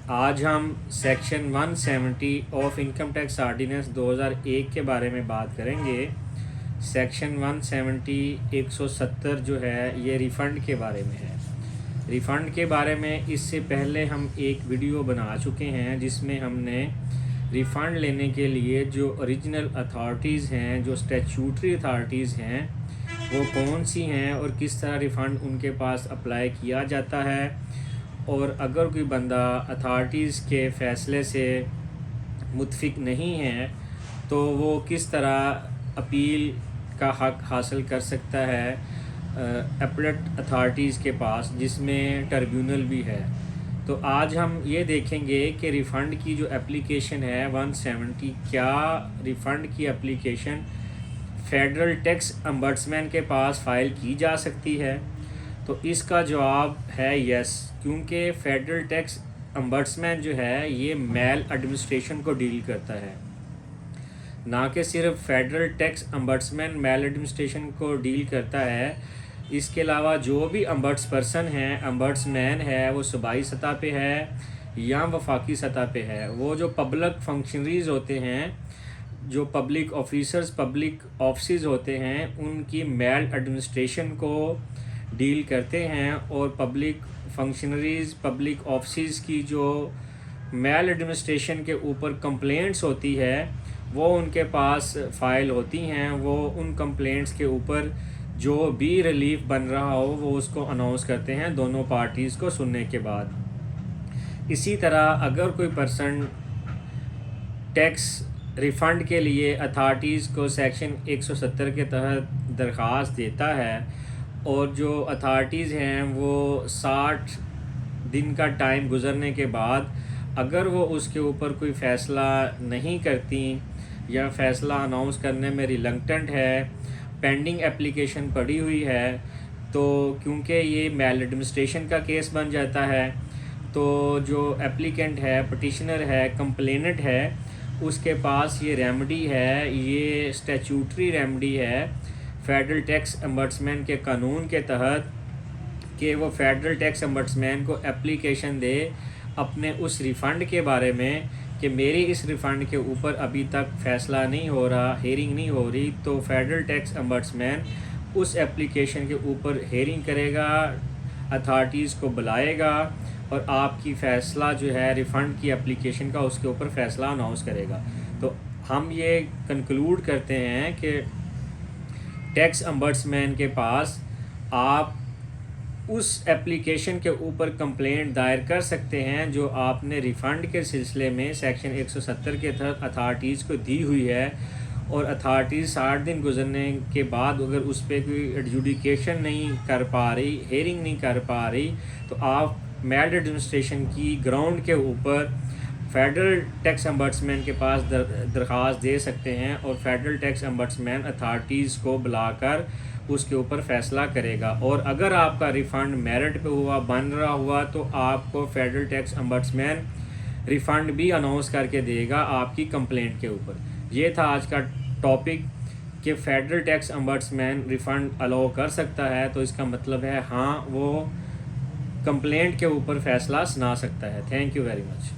آج ہم section 170 of income tax ordinance 2001 کے بارے میں بات کریں گے۔ سیکشن 170 جو ہے یہ ریفنڈ کے بارے میں ہے۔ ریفنڈ کے بارے میں اس سے پہلے ہم ایک ویڈیو بنا چکے ہیں جس میں ہم نے ریفنڈ لینے کے لیے جو اوریجنل اتھارٹیز ہیں، جو اسٹیچوٹری اتھارٹیز ہیں، وہ کون سی ہیں اور کس طرح ریفنڈ ان کے پاس اپلائی کیا جاتا ہے، اور اگر کوئی بندہ اتھارٹیز کے فیصلے سے متفق نہیں ہے تو وہ کس طرح اپیل کا حق حاصل کر سکتا ہے اپلیٹ اتھارٹیز کے پاس، جس میں ٹربیونل بھی ہے۔ تو آج ہم یہ دیکھیں گے کہ ریفنڈ کی جو اپلیکیشن ہے 170، کیا ریفنڈ کی اپلیکیشن فیڈرل ٹیکس امبڈسمین کے پاس فائل کی جا سکتی ہے۔ تو اس کا جواب ہے یس، کیونکہ فیڈرل ٹیکس امبڈسمین جو ہے یہ میل ایڈمنسٹریشن کو ڈیل کرتا ہے، نہ کہ صرف فیڈرل ٹیکس امبڈسمین میل ایڈمنسٹریشن کو ڈیل کرتا ہے۔ اس کے علاوہ جو بھی امبڈس پرسن ہیں، امبڈسمین ہے، وہ صوبائی سطح پہ ہے یا وفاقی سطح پہ ہے، وہ جو پبلک فنکشنریز ہوتے ہیں، جو پبلک آفیسرز، پبلک آفسز ہوتے ہیں، ان کی میل ایڈمنسٹریشن کو ڈیل کرتے ہیں، اور پبلک فنکشنریز، پبلک آفسز کی جو میل ایڈمنسٹریشن کے اوپر کمپلینٹس ہوتی ہے وہ ان کے پاس فائل ہوتی ہیں۔ وہ ان کمپلینٹس کے اوپر جو بھی ریلیف بن رہا ہو وہ اس کو اناؤنس کرتے ہیں دونوں پارٹیز کو سننے کے بعد۔ اسی طرح اگر کوئی پرسن ٹیکس ریفنڈ کے لیے اتھارٹیز کو سیکشن 170 کے تحت درخواست دیتا ہے، اور جو اتھارٹیز ہیں وہ 60 دن کا ٹائم گزرنے کے بعد اگر وہ اس کے اوپر کوئی فیصلہ نہیں کرتی یا فیصلہ اناؤنس کرنے میں ریلکٹنٹ ہے، پینڈنگ اپلیکیشن پڑی ہوئی ہے، تو کیونکہ یہ میل ایڈمنسٹریشن کا کیس بن جاتا ہے، تو جو اپلیکنٹ ہے، پٹیشنر ہے، کمپلیننٹ ہے، اس کے پاس یہ ریمیڈی ہے، یہ اسٹیچوٹری ریمیڈی ہے فیڈرل ٹیکس امبڈسمین کے قانون کے تحت، کہ وہ فیڈرل ٹیکس امبڈسمین کو اپلیکیشن دے اپنے اس ریفنڈ کے بارے میں کہ میری اس ریفنڈ کے اوپر ابھی تک فیصلہ نہیں ہو رہا، ہیئرنگ نہیں ہو رہی۔ تو فیڈرل ٹیکس امبڈسمین اس اپلیکیشن کے اوپر ہیئرنگ کرے گا، اتھارٹیز کو بلائے گا، اور آپ کی فیصلہ جو ہے ریفنڈ کی اپلیکیشن کا اس کے اوپر فیصلہ اناؤنس کرے گا۔ تو ہم یہ کنکلوڈ کرتے ہیں کہ ٹیکس امبڈسمین کے پاس آپ اس اپلیکیشن کے اوپر کمپلینٹ دائر کر سکتے ہیں جو آپ نے ریفنڈ کے سلسلے میں سیکشن 170 کے تحت اتھارٹیز کو دی ہوئی ہے، اور اتھارٹیز 60 دن گزرنے کے بعد اگر اس پہ کوئی ایڈجوڈیکیشن نہیں کر پا رہی، ہیئرنگ نہیں کر پا رہی، تو آپ میل ایڈمنسٹریشن کی گراؤنڈ کے اوپر فیڈرل ٹیکس امبڈسمین کے پاس درخواست دے سکتے ہیں، اور فیڈرل ٹیکس امبڈسمین اتھارٹیز کو بلا کر اس کے اوپر فیصلہ کرے گا۔ اور اگر آپ کا ریفنڈ میرٹ پہ ہوا، بن رہا ہوا، تو آپ کو فیڈرل ٹیکس امبڈسمین ریفنڈ بھی اناؤنس کر کے دے گا آپ کی کمپلینٹ کے اوپر۔ یہ تھا آج کا ٹاپک کہ فیڈرل ٹیکس امبڈسمین ریفنڈ الاؤ کر سکتا ہے، تو اس کا مطلب ہے ہاں وہ کمپلینٹ کے اوپر فیصلہ سنا سکتا ہے۔ Thank you very much.